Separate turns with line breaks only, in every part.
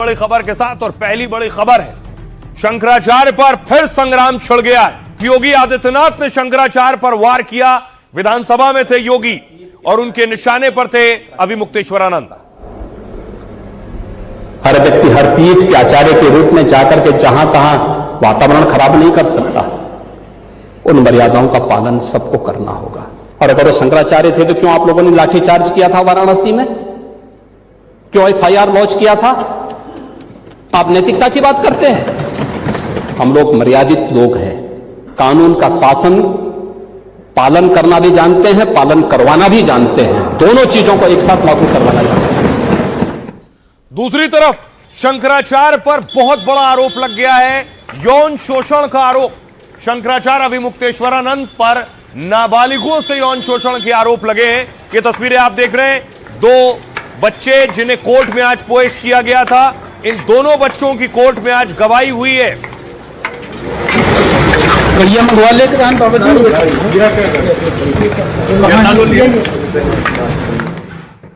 बड़ी खबर के साथ, और पहली बड़ी खबर है शंकराचार्य पर फिर संग्राम छिड़ गया है। योगी आदित्यनाथ ने शंकराचार्य पर वार किया। विधानसभा में थे योगी और उनके निशाने पर थे अविमुक्तेश्वरानंद।
हर व्यक्ति हर पीठ के आचार्य के रूप में जाकर के जहां तहां वातावरण खराब नहीं कर सकता। उन मर्यादाओं का पालन सबको करना होगा। और अगर वो शंकराचार्य थे तो क्यों आप लोगों ने लाठीचार्ज किया था वाराणसी में? क्यों एफआईआर लॉन्च किया था? आप नैतिकता की बात करते हैं। हम लोग मर्यादित लोग हैं, कानून का शासन पालन करना भी जानते हैं, पालन करवाना भी जानते हैं। दोनों चीजों को एक साथ लागू करवाना जानते हैं।
दूसरी तरफ शंकराचार्य पर बहुत बड़ा आरोप लग गया है, यौन शोषण का आरोप। शंकराचार्य अविमुक्तेश्वरानंद पर नाबालिगों से यौन शोषण के आरोप लगे हैं। ये तस्वीरें आप देख रहे हैं, दो बच्चे जिन्हें कोर्ट में आज पेश किया गया था। इन दोनों बच्चों की कोर्ट में आज गवाही हुई है।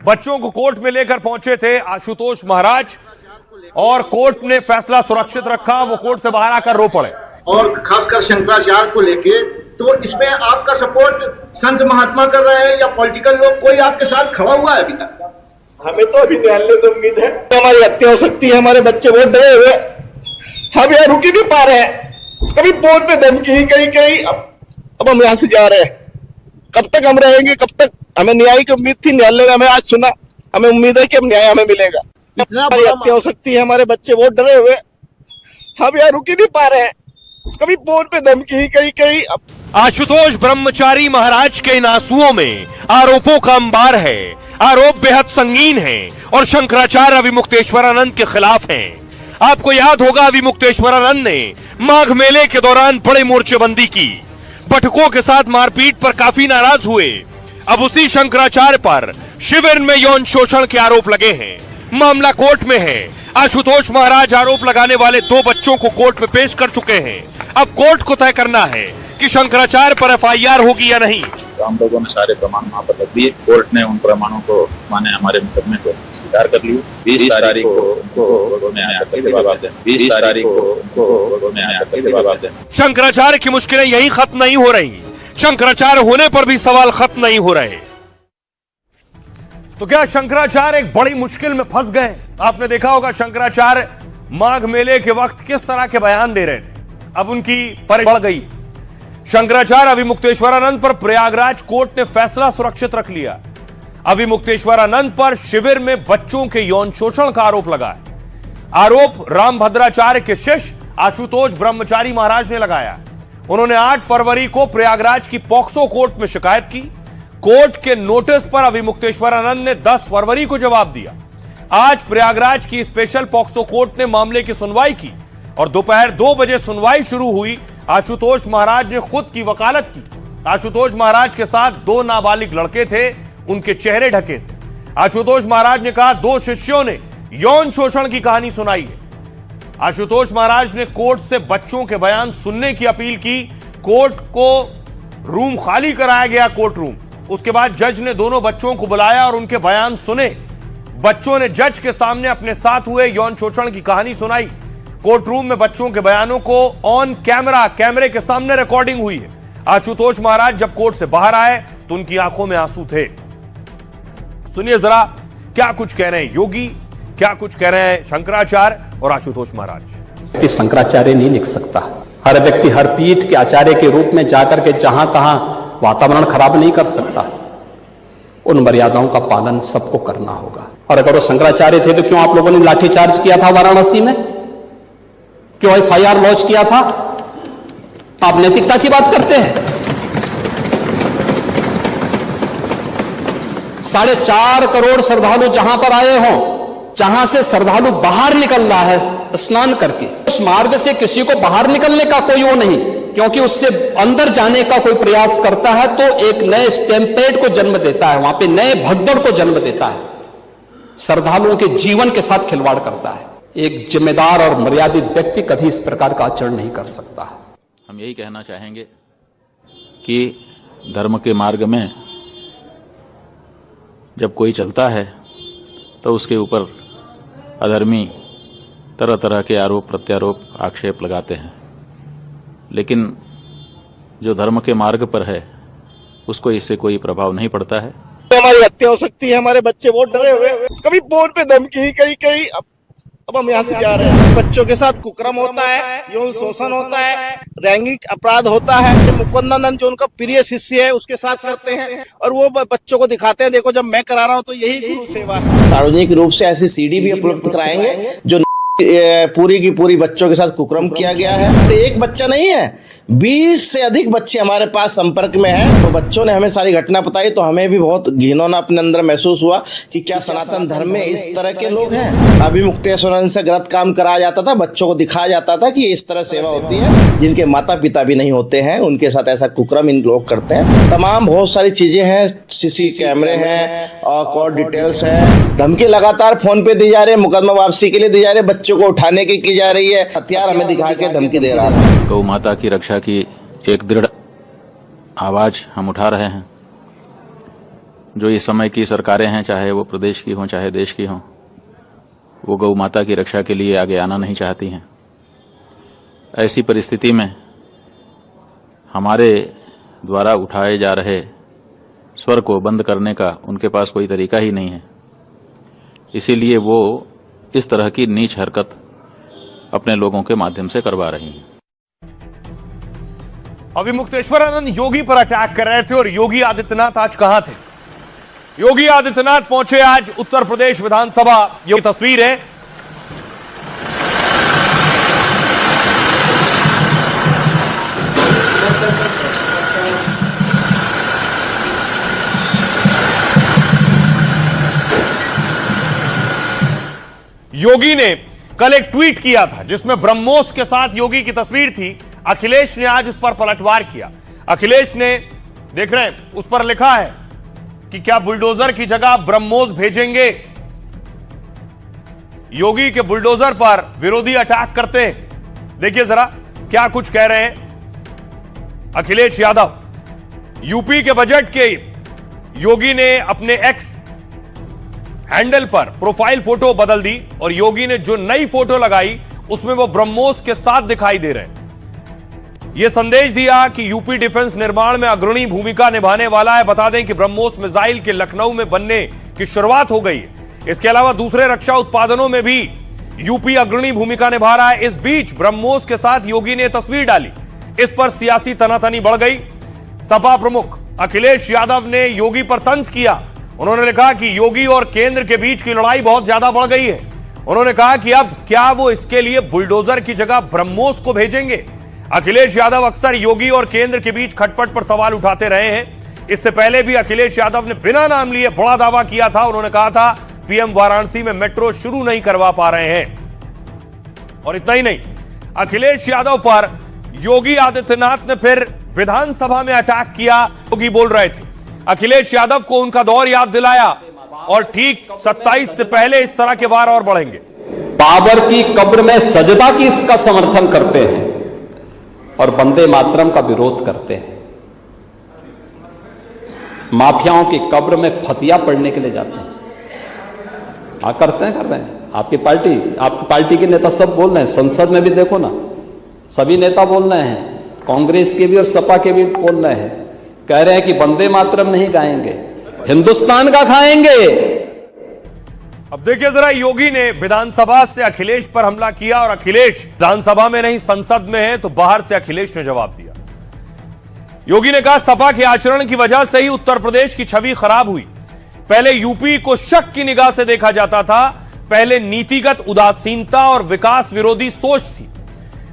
बच्चों को कोर्ट में लेकर पहुंचे थे आशुतोष महाराज, और कोर्ट ने फैसला सुरक्षित रखा। वो कोर्ट से बाहर आकर रो पड़े।
और खासकर शंकराचार्य को लेके, तो इसमें आपका सपोर्ट संत महात्मा कर रहे हैं या पॉलिटिकल लोग, कोई आपके साथ खड़ा हुआ है अभी तक?
हमें तो अभी न्यायालय से उम्मीद है तो हमारी हत्या हो सकती है। हमारे बच्चे बहुत डरे हुए, हम यहाँ रुक ही नहीं पा रहे हैं। कभी बोर्ड पे धमकी, कहीं अब हम यहाँ से जा रहे हैं। कब तक हम रहेंगे? कब तक? हमें न्याय की उम्मीद थी, न्यायालय ने हमें आज सुना। हमें उम्मीद है कि हम न्याय हमें मिलेगा। हमारी हत्या हो सकती है, हमारे बच्चे बहुत डरे हुए, हम यहाँ रुक ही नहीं पा रहे हैं। कभी बोर्ड पे धमकी, कहीं
आशुतोष ब्रह्मचारी महाराज के इन आंसुओं में आरोपों का अंबार है। आरोप बेहद संगीन है और शंकराचार्य अविमुक्तेश्वरानंद के खिलाफ हैं। आपको याद होगा, अविमुक्तेश्वरानंद ने माघ मेले के दौरान बड़े मोर्चेबंदी की, बटुकों के साथ मारपीट पर काफी नाराज हुए। अब उसी शंकराचार्य पर शिविर में यौन शोषण के आरोप लगे हैं। मामला कोर्ट में है। आशुतोष महाराज आरोप लगाने वाले दो बच्चों को कोर्ट में पेश कर चुके हैं। अब कोर्ट को तय करना है कि शंकराचार्य पर एफआईआर होगी या नहीं।
तो हम लोगों ने सारे प्रमाण वहां पर रख दिए। कोर्ट ने उन प्रमाणों को माने हमारे मुकदमे को स्वीकार कर लिया। 20 तारीख को
शंकराचार्य की मुश्किलें यही खत्म नहीं हो रही, शंकराचार्य होने पर भी सवाल खत्म नहीं हो रहे। तो क्या शंकराचार्य एक बड़ी मुश्किल में फंस गए? आपने देखा होगा शंकराचार्य माघ मेले के वक्त किस तरह के बयान दे रहे थे। अब उनकी परेशानी बढ़ गई। शंकराचार्य अविमुक्तेश्वरानंद पर प्रयागराज कोर्ट ने फैसला सुरक्षित रख लिया। अविमुक्तेश्वरानंद पर शिविर में बच्चों के यौन शोषण का आरोप लगा है। आरोप रामभद्राचार्य के शिष्य आशुतोष ब्रह्मचारी महाराज ने लगाया। उन्होंने 8 फरवरी को प्रयागराज की पॉक्सो कोर्ट में शिकायत की। कोर्ट के नोटिस पर अविमुक्तेश्वरानंद ने 10 फरवरी को जवाब दिया। आज प्रयागराज की स्पेशल पॉक्सो कोर्ट ने मामले की सुनवाई की और दोपहर 2 बजे सुनवाई शुरू हुई। आशुतोष महाराज ने खुद की वकालत की। आशुतोष महाराज के साथ 2 नाबालिग लड़के थे, उनके चेहरे ढके थे। आशुतोष महाराज ने कहा 2 शिष्यों ने यौन शोषण की कहानी सुनाई है। आशुतोष महाराज ने कोर्ट से बच्चों के बयान सुनने की अपील की। कोर्ट को रूम खाली कराया गया, कोर्ट रूम। उसके बाद जज ने दोनों बच्चों को बुलाया और उनके बयान सुने। बच्चों ने जज के सामने अपने साथ हुए यौन शोषण की कहानी सुनाई। कोर्ट रूम में बच्चों के बयानों को ऑन कैमरा, कैमरे के सामने रिकॉर्डिंग हुई है। आशुतोष महाराज जब कोर्ट से बाहर आए तो उनकी आंखों में आंसू थे। सुनिए जरा क्या कुछ कह रहे हैं योगी, क्या कुछ कह रहे हैं शंकराचार्य और आशुतोष महाराज।
शंकराचार्य नहीं लिख सकता। हर व्यक्ति हर पीठ के आचार्य के रूप में जाकर के जहां तहां वातावरण खराब नहीं कर सकता। उन मर्यादाओं का पालन सबको करना होगा। और अगर वो शंकराचार्य थे तो क्यों आप लोगों ने लाठीचार्ज किया था वाराणसी में? क्यों एफआईआर लॉन्च किया था? आप नैतिकता की बात करते हैं। 4.5 करोड़ श्रद्धालु जहां पर आए हों, जहां से श्रद्धालु बाहर निकल रहा है स्नान करके, उस मार्ग से किसी को बाहर निकलने का कोई वो नहीं, क्योंकि उससे अंदर जाने का कोई प्रयास करता है तो एक नए स्टैम्पेड को जन्म देता है, वहां पे नए भगदड़ को जन्म देता है, श्रद्धालुओं के जीवन के साथ खिलवाड़ करता है। एक जिम्मेदार और मर्यादित व्यक्ति कभी इस प्रकार का आचरण नहीं कर सकता।
हम यही कहना चाहेंगे कि धर्म के मार्ग में जब कोई चलता है तो उसके ऊपर अधर्मी तरह तरह के आरोप प्रत्यारोप आक्षेप लगाते हैं, लेकिन जो धर्म के मार्ग पर है उसको इससे कोई प्रभाव नहीं पड़ता है।
हमारी हत्या हो सकती है, हमारे बच्चे बहुत डरे हुए, कभी फोन पे धमकी कहीं कहीं। अब हम यहाँ से जा रहे हैं, बच्चों के साथ कुकर्म होता है, यौन शोषण होता है, लैंगिक अपराध होता है। मुकुंदानंद जो उनका प्रिय शिष्य है उसके साथ करते हैं और वो बच्चों को दिखाते हैं, देखो जब मैं करा रहा हूँ तो यही गुरु सेवा है। सार्वजनिक रूप से ऐसी सीडी भी उपलब्ध कराएंगे जो पूरी की पूरी बच्चों के साथ कुकर्म किया गया है। तो एक बच्चा नहीं है, 20 से अधिक बच्चे हमारे पास संपर्क में हैं। तो बच्चों ने हमें सारी घटना बताई तो हमें भी बहुत घिनौना अपने अंदर महसूस हुआ कि क्या सनातन धर्म में इस तरह के लोग हैं। अभिमुक्तेश्वर से गलत काम कराया जाता था, बच्चों को दिखाया जाता था कि इस तरह सेवा होती है। जिनके माता पिता भी नहीं होते हैं उनके साथ ऐसा कुकर्म इन लोग करते हैं। तमाम बहुत सारी चीजें हैं, सीसी कैमरे हैं और कॉल डिटेल्स है। धमकी लगातार फोन पे दी जा रही है, मुकदमा वापसी के लिए दी जा रही है, बच्चों को उठाने की जा रही है, हथियार हमें दिखा के धमकी दे रहा है।
गौ माता की रक्षा की एक दृढ़ आवाज हम उठा रहे हैं। जो इस समय की सरकारें हैं, चाहे वो प्रदेश की हों चाहे देश की हों, वो गौ माता की रक्षा के लिए आगे आना नहीं चाहती हैं। ऐसी परिस्थिति में हमारे द्वारा उठाए जा रहे स्वर को बंद करने का उनके पास कोई तरीका ही नहीं है। इसीलिए वो इस तरह की नीच हरकत अपने लोगों के माध्यम से करवा रही हैं।
अभिमुक्तेश्वरानंद योगी पर अटैक कर रहे थे और योगी आदित्यनाथ आज कहां थे? योगी आदित्यनाथ पहुंचे आज उत्तर प्रदेश विधानसभा। ये तस्वीर है। योगी ने कल एक ट्वीट किया था जिसमें ब्रह्मोस के साथ योगी की तस्वीर थी। अखिलेश ने आज उस पर पलटवार किया। अखिलेश ने, देख रहे हैं, उस पर लिखा है कि क्या बुलडोजर की जगह ब्रह्मोस भेजेंगे। योगी के बुलडोजर पर विरोधी अटैक करते हैं। देखिए जरा क्या कुछ कह रहे हैं अखिलेश यादव। यूपी के बजट के योगी ने अपने एक्स हैंडल पर प्रोफाइल फोटो बदल दी और योगी ने जो नई फोटो लगाई उसमें वो ब्रह्मोस के साथ दिखाई दे रहे हैं। यह संदेश दिया कि यूपी डिफेंस निर्माण में अग्रणी भूमिका निभाने वाला है। बता दें कि ब्रह्मोस मिसाइल के लखनऊ में बनने की शुरुआत हो गई है। इसके अलावा दूसरे रक्षा उत्पादनों में भी यूपी अग्रणी भूमिका निभा रहा है। इस बीच ब्रह्मोस के साथ योगी ने तस्वीर डाली। इस पर सियासी तनातनी बढ़ गई। सपा प्रमुख अखिलेश यादव ने योगी पर तंज किया। उन्होंने लिखा कि योगी और केंद्र के बीच की लड़ाई बहुत ज्यादा बढ़ गई है। उन्होंने कहा कि अब क्या वो इसके लिए बुलडोजर की जगह ब्रह्मोस को भेजेंगे। अखिलेश यादव अक्सर योगी और केंद्र के बीच खटपट पर सवाल उठाते रहे हैं। इससे पहले भी अखिलेश यादव ने बिना नाम लिए बड़ा दावा किया था। उन्होंने कहा था पीएम वाराणसी में मेट्रो शुरू नहीं करवा पा रहे हैं। और इतना ही नहीं, अखिलेश यादव पर योगी आदित्यनाथ ने फिर विधानसभा में अटैक किया। योगी बोल रहे थे, अखिलेश यादव को उनका दौर याद दिलाया और ठीक 27 से पहले इस तरह के वार और बढ़ेंगे।
बाबर की कब्र में सजदा की इसका समर्थन करते हैं और वंदे मातरम का विरोध करते हैं। माफियाओं की कब्र में फतिया पढ़ने के लिए जाते हैं। हाँ, करते हैं, कर रहे हैं। आपकी पार्टी के नेता सब बोल रहे हैं। संसद में भी देखो ना, सभी नेता बोल रहे हैं, कांग्रेस के भी और सपा के भी बोल रहे हैं। कह रहे हैं कि वंदे मातरम नहीं गाएंगे, हिंदुस्तान का खाएंगे।
अब देखिए जरा, योगी ने विधानसभा से अखिलेश पर हमला किया और अखिलेश विधानसभा में नहीं संसद में है तो बाहर से अखिलेश ने जवाब दिया। योगी ने कहा सपा के आचरण की वजह से ही उत्तर प्रदेश की छवि खराब हुई। पहले यूपी को शक की निगाह से देखा जाता था। पहले नीतिगत उदासीनता और विकास विरोधी सोच थी।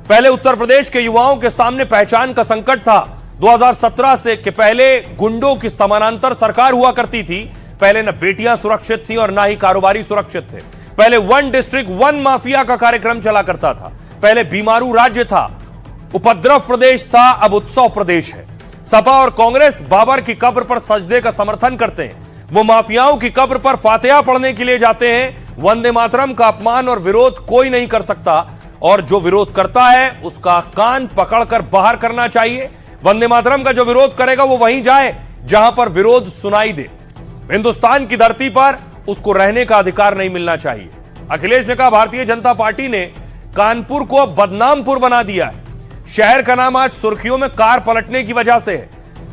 पहले उत्तर प्रदेश के युवाओं के सामने पहचान का संकट था। 2017 से के पहले गुंडों की समानांतर सरकार हुआ करती थी। पहले न बेटियां सुरक्षित थी और ना ही कारोबारी सुरक्षित थे। पहले 1 डिस्ट्रिक्ट 1 माफिया का कार्यक्रम चला करता था। पहले बीमारू राज्य था, उपद्रव प्रदेश था, अब उत्सव प्रदेश है। सपा और कांग्रेस बाबर की कब्र पर सजदे का समर्थन करते हैं। वो माफियाओं की कब्र पर फातिहा पढ़ने के लिए जाते हैं। वंदे मातरम का अपमान और विरोध कोई नहीं कर सकता और जो विरोध करता है उसका कान पकड़कर बाहर करना चाहिए। वंदे मातरम का जो विरोध करेगा वो वहीं जाए जहां पर विरोध सुनाई दे। हिंदुस्तान की धरती पर उसको रहने का अधिकार नहीं मिलना चाहिए। अखिलेश ने कहा भारतीय जनता पार्टी ने कानपुर को अब बदनामपुर बना दिया है। शहर का नाम आज सुर्खियों में कार पलटने की वजह से है।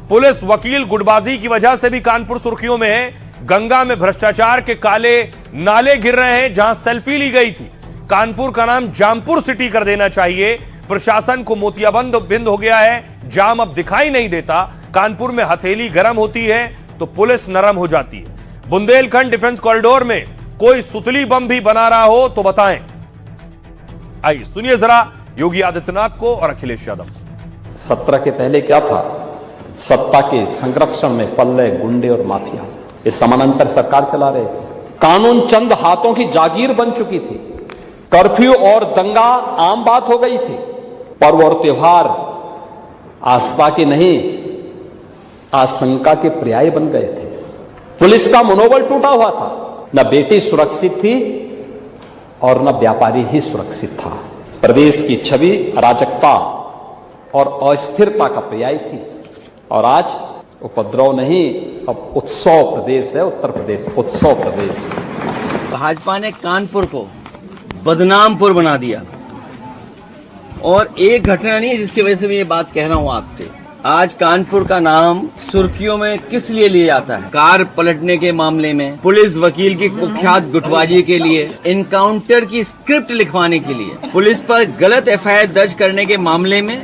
पुलिस वकील गुटबाजी की वजह से भी कानपुर सुर्खियों में है। गंगा में भ्रष्टाचार के काले नाले गिर रहे हैं जहां सेल्फी ली गई थी। कानपुर का नाम जामपुर सिटी कर देना चाहिए। प्रशासन को मोतियाबंद बिंद हो गया है। जाम अब दिखाई नहीं देता। कानपुर में हथेली गर्म होती है तो पुलिस नरम हो जाती है। बुंदेलखंड डिफेंस कॉरिडोर में कोई सुतली बम भी बना रहा हो तो बताएं। आइए सुनिए जरा योगी आदित्यनाथ को और अखिलेश यादव को।
17 के पहले क्या था? सत्ता के संरक्षण में पल्ले गुंडे और माफिया, ये समानांतर सरकार चला रहे थे। कानून चंद हाथों की जागीर बन चुकी थी। कर्फ्यू और दंगा आम बात हो गई थी। पर्व और त्योहार आस्था के नहीं, आशंका के पर्याय बन गए थे। पुलिस का मनोबल टूटा हुआ था। न बेटी सुरक्षित थी और न व्यापारी ही सुरक्षित था। प्रदेश की छवि अराजकता और अस्थिरता का पर्याय थी। और आज उपद्रव नहीं, अब उत्सव प्रदेश है उत्तर प्रदेश, उत्सव प्रदेश।
भाजपा ने कानपुर को बदनामपुर बना दिया और एक घटना नहीं है जिसकी वजह से मैं ये बात कह रहा हूँ आपसे। आज कानपुर का नाम सुर्खियों में किस लिए लिया जाता है? कार पलटने के मामले में, पुलिस वकील की कुख्यात गुटबाजी के लिए, इनकाउंटर की स्क्रिप्ट लिखवाने के लिए, पुलिस पर गलत एफआईआर दर्ज करने के मामले में।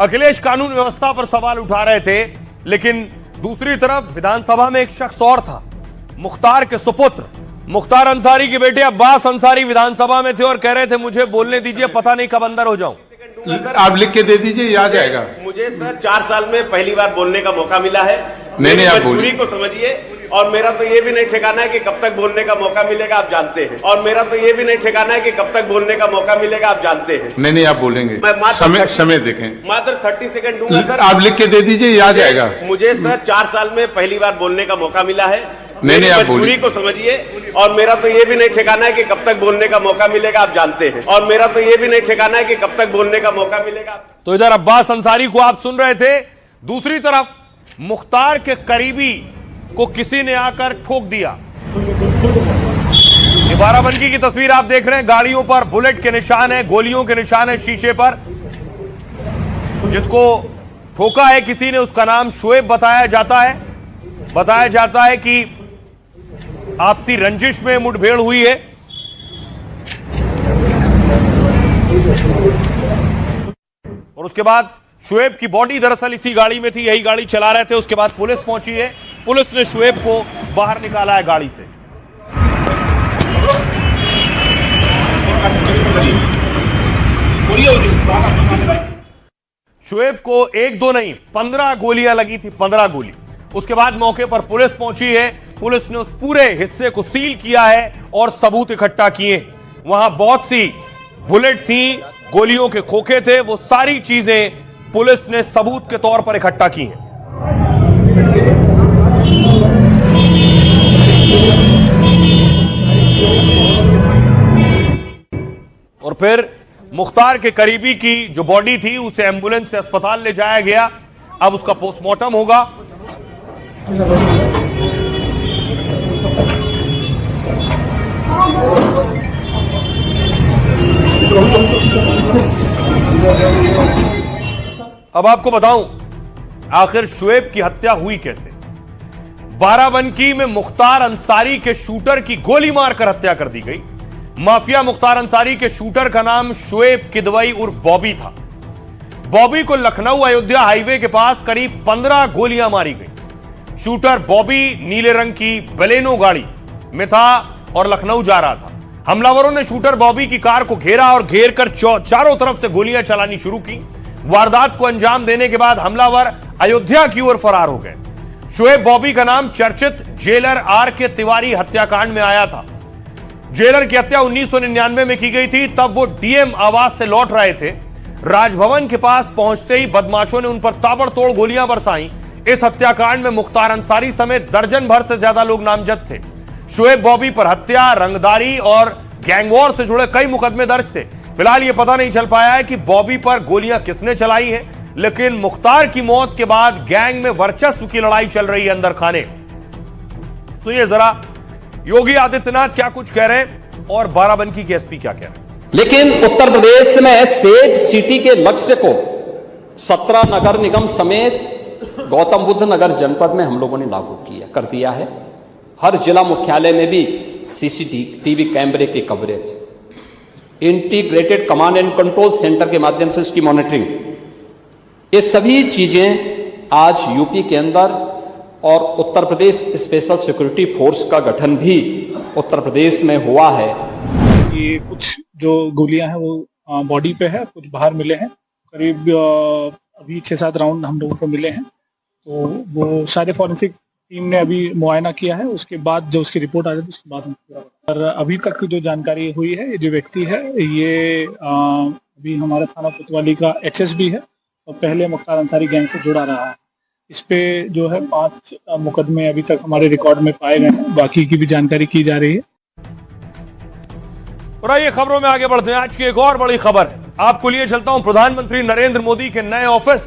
अखिलेश कानून व्यवस्था पर सवाल उठा रहे थे, लेकिन दूसरी तरफ विधानसभा में एक शख्स और था, मुख्तार के सुपुत्र मुख्तार अंसारी के बेटे अब्बास अंसारी विधानसभा में थे और कह रहे थे मुझे बोलने दीजिए, पता नहीं कब अंदर हो जाऊं।
आप लिख के दे दीजिए, याद आएगा।
मुझे सर 4 साल में पहली बार बोलने का मौका मिला है।
नहीं आप
मजबूरी को समझिए। और मेरा तो ये भी नहीं ठिकाना है कि कब तक बोलने का मौका मिलेगा, आप जानते हैं। और मेरा तो ये भी नहीं ठिकाना है कि कब तक बोलने का मौका मिलेगा, आप जानते हैं।
नहीं आप बोलेंगे। समय देखें।
मात्र 30 सेकंड दूंगा सर।
आप लिख के दे दीजिए, याद आएगा।
मुझे सर 4 साल में पहली बार बोलने का मौका मिला है।
नहीं आप
मजबूरी को समझिए। और मेरा तो ये भी नहीं ठिकाना है कि कब तक बोलने का मौका मिलेगा, आप जानते हैं। और मेरा तो ये भी नहीं ठिकाना है कि कब तक बोलने का मौका मिलेगा।
तो इधर अब्बास अंसारी को आप सुन रहे थे, दूसरी तरफ मुख्तार के करीबी को किसी ने आकर ठोक दिया। ये बाराबंकी की तस्वीर आप देख रहे हैं। गाड़ियों पर बुलेट के निशान है, गोलियों के निशान है शीशे पर। जिसको ठोका है किसी ने, उसका नाम शुएब बताया जाता है। बताया जाता है कि आपसी रंजिश में मुठभेड़ हुई है। और उसके बाद शुएब की बॉडी दरअसल इसी गाड़ी में थी, यही गाड़ी चला रहे थे। उसके बाद पुलिस पहुंची है। पुलिस ने शुएब को बाहर निकाला है गाड़ी से। शुएब को 1-2 नहीं 15 गोलियां लगी थी, 15 गोली। उसके बाद मौके पर पुलिस पहुंची है। पुलिस ने उस पूरे हिस्से को सील किया है और सबूत इकट्ठा किए। वहां बहुत सी बुलेट थी, गोलियों के खोखे थे, वो सारी चीजें पुलिस ने सबूत के तौर पर इकट्ठा की हैं। और फिर मुख्तार के करीबी की जो बॉडी थी उसे एम्बुलेंस से अस्पताल ले जाया गया। अब उसका पोस्टमार्टम होगा। अब आपको बताऊं आखिर शुएब की हत्या हुई कैसे। बाराबंकी में मुख्तार अंसारी के शूटर की गोली मारकर हत्या कर दी गई। माफिया मुख्तार अंसारी के शूटर का नाम शुएब किदवई उर्फ बॉबी था। बॉबी को लखनऊ अयोध्या हाईवे के पास करीब 15 गोलियां मारी गई। शूटर बॉबी नीले रंग की बलेनो गाड़ी में था और लखनऊ जा रहा था। हमलावरों ने शूटर बॉबी की कार को घेरा और घेर कर चारों तरफ से गोलियां चलानी शुरू की। वारदात को अंजाम देने के बाद हमलावर अयोध्या की ओर फरार हो गए। शुएब बॉबी का नाम चर्चित जेलर आर.के. तिवारी हत्याकांड में आया था। जेलर की हत्या 1999 में की गई थी। तब वो डीएम आवास से लौट रहे थे। राजभवन के पास पहुंचते ही बदमाशों ने उन पर ताबड़तोड़ गोलियां बरसाई। इस हत्याकांड में मुख्तार अंसारी समेत दर्जन भर से ज्यादा लोग नामजद थे। शुएब बॉबी पर हत्या, रंगदारी और गैंगवॉर से जुड़े कई मुकदमे दर्ज थे। फिलहाल यह पता नहीं चल पाया है कि बॉबी पर गोलियां किसने चलाई हैं, लेकिन मुख्तार की मौत के बाद गैंग में वर्चस्व की लड़ाई चल रही है अंदर खाने। सुनिए जरा योगी आदित्यनाथ क्या कुछ कह रहे हैं और बाराबंकी के एसपी क्या कह रहे हैं।
लेकिन उत्तर प्रदेश में सेफ सिटी के लक्ष्य को 17 नगर निगम समेत गौतम बुद्ध नगर जनपद में हम लोगों ने लागू कर दिया है। हर जिला मुख्यालय में भी सीसीटीवी कैमरे की coverage, integrated command and control centre के माध्यम से उसकी मॉनिटरिंग, ये सभी चीजें आज यूपी के अंदर, और Uttar Pradesh special security force का गठन भी उत्तर प्रदेश में हुआ है।
ये कुछ जो गोलियां हैं वो बॉडी पे है, कुछ बाहर मिले हैं, करीब अभी 6-7 राउंड हम लोगों को मिले हैं। तो वो सारे फॉरेंसिक टीम ने अभी मुआयना किया है, उसके बाद जो उसकी रिपोर्ट आ जाती है उसके बाद हम पूरा। और अभी तक की जो जानकारी हुई है, ये जो व्यक्ति है ये अभी हमारे थाना कोतवाली का एचएसबी है और पहले मुख्तार अंसारी गैंग से जुड़ा रहा है। इस पे जो है 5 मुकदमे अभी तक हमारे रिकॉर्ड में पाए गए हैं, बाकी की भी जानकारी की जा रही है।
और आइए खबरों में आगे बढ़ते हैं। आज की एक और बड़ी खबर है, आपको लिए चलता हूं प्रधानमंत्री नरेंद्र मोदी के नए ऑफिस।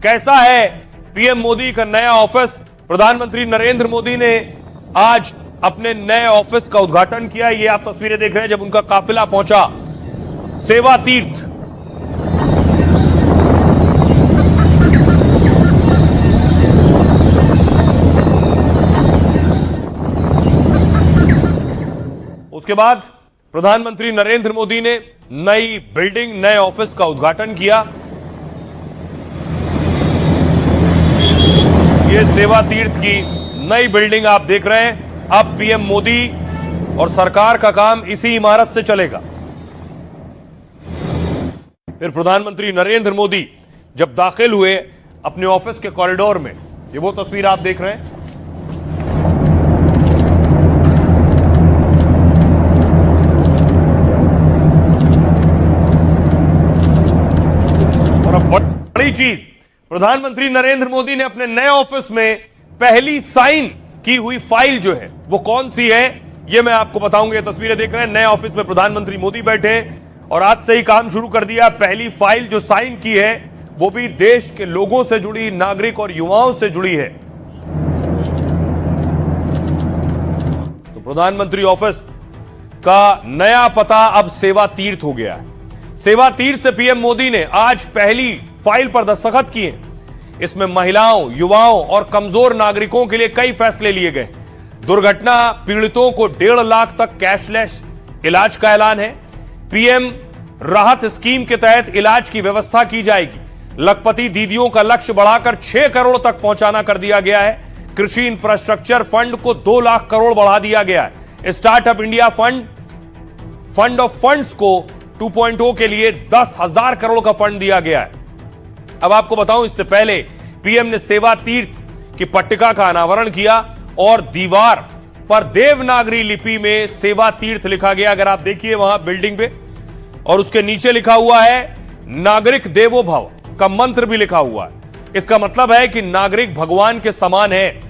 कैसा है पीएम मोदी का नया ऑफिस। प्रधानमंत्री नरेंद्र मोदी ने आज अपने नए ऑफिस का उद्घाटन किया। ये आप तस्वीरें देख रहे हैं जब उनका काफिला पहुंचा सेवा तीर्थ। उसके बाद प्रधानमंत्री नरेंद्र मोदी ने नई बिल्डिंग, नए ऑफिस का उद्घाटन किया। ये सेवा तीर्थ की नई बिल्डिंग आप देख रहे हैं। अब पीएम मोदी और सरकार का काम इसी इमारत से चलेगा। फिर प्रधानमंत्री नरेंद्र मोदी जब दाखिल हुए अपने ऑफिस के कॉरिडोर में, ये वो तस्वीर आप देख रहे हैं। और अब बड़ी चीज, प्रधानमंत्री नरेंद्र मोदी ने अपने नए ऑफिस में पहली साइन की हुई फाइल जो है वो कौन सी है, ये मैं आपको बताऊंगा। ये तस्वीरें देख रहे हैं, नए ऑफिस में प्रधानमंत्री मोदी बैठे और आज से ही काम शुरू कर दिया। पहली फाइल जो साइन की है वो भी देश के लोगों से जुड़ी, नागरिक और युवाओं से जुड़ी है। तो प्रधानमंत्री ऑफिस का नया पता अब सेवा तीर्थ हो गया है। सेवा तीर्थ से पीएम मोदी ने आज पहली फाइल पर दस्तखत किए। इसमें महिलाओं, युवाओं और कमजोर नागरिकों के लिए कई फैसले लिए गए। दुर्घटना पीड़ितों को 1.5 लाख तक कैशलेस इलाज का ऐलान है। पीएम राहत स्कीम के तहत इलाज की व्यवस्था की जाएगी। लखपति दीदियों का लक्ष्य बढ़ाकर 6 करोड़ तक पहुंचाना कर दिया गया है। कृषि इंफ्रास्ट्रक्चर फंड को 2 लाख करोड़ बढ़ा दिया गया है। Startup India fund of funds को 2.0 के लिए 10,000 करोड़ का फंड दिया गया है। अब आपको बताऊं, इससे पहले पीएम ने सेवा तीर्थ की पट्टिका का अनावरण किया और दीवार पर देवनागरी लिपि में सेवा तीर्थ लिखा गया। अगर आप देखिए वहां बिल्डिंग पे, और उसके नीचे लिखा हुआ है नागरिक देवो भव का मंत्र भी लिखा हुआ है। इसका मतलब है कि नागरिक भगवान के समान है।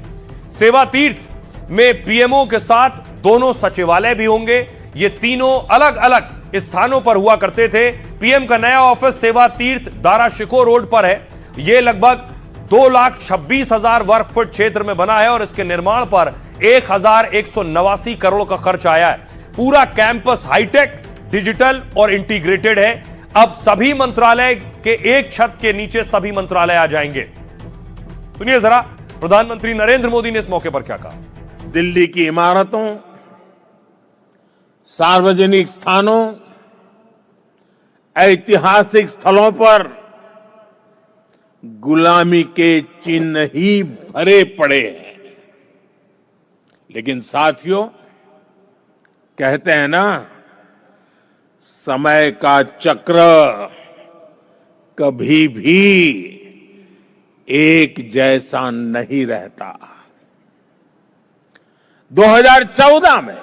सेवा तीर्थ में पीएमओ के साथ दोनों सचिवालय भी होंगे। ये तीनों अलग अलग स्थानों पर हुआ करते थे। पीएम का नया ऑफिस सेवा तीर्थ दारा शिकोह रोड पर है। यह लगभग 2,26,000 वर्ग फुट क्षेत्र में बना है और इसके निर्माण पर 1,189 करोड़ का खर्च आया है। पूरा कैंपस हाईटेक, डिजिटल और इंटीग्रेटेड है। अब सभी मंत्रालय के एक छत के नीचे सभी मंत्रालय आ जाएंगे। सुनिए जरा प्रधानमंत्री नरेंद्र मोदी ने इस मौके पर क्या कहा।
दिल्ली की इमारतों, सार्वजनिक स्थानों, ऐतिहासिक स्थलों पर गुलामी के चिन्ह ही भरे पड़े हैं। लेकिन साथियों, कहते हैं ना, समय का चक्र कभी भी एक जैसा नहीं रहता। 2014 में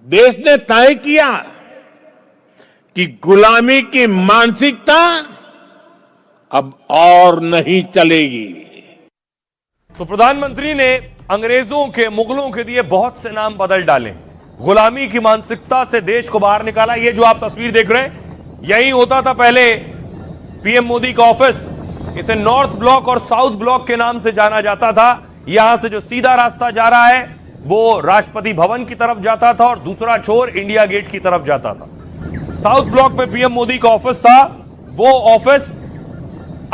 देश ने तय किया कि गुलामी की मानसिकता अब और नहीं चलेगी।
तो प्रधानमंत्री ने अंग्रेजों के, मुगलों के दिए बहुत से नाम बदल डाले, गुलामी की मानसिकता से देश को बाहर निकाला। ये जो आप तस्वीर देख रहे हैं, यही होता था पहले पीएम मोदी का ऑफिस। इसे नॉर्थ ब्लॉक और साउथ ब्लॉक के नाम से जाना जाता था। यहां से जो सीधा रास्ता जा रहा है वो राष्ट्रपति भवन की तरफ जाता था और दूसरा छोर इंडिया गेट की तरफ जाता था। साउथ ब्लॉक में पीएम मोदी का ऑफिस था, वो ऑफिस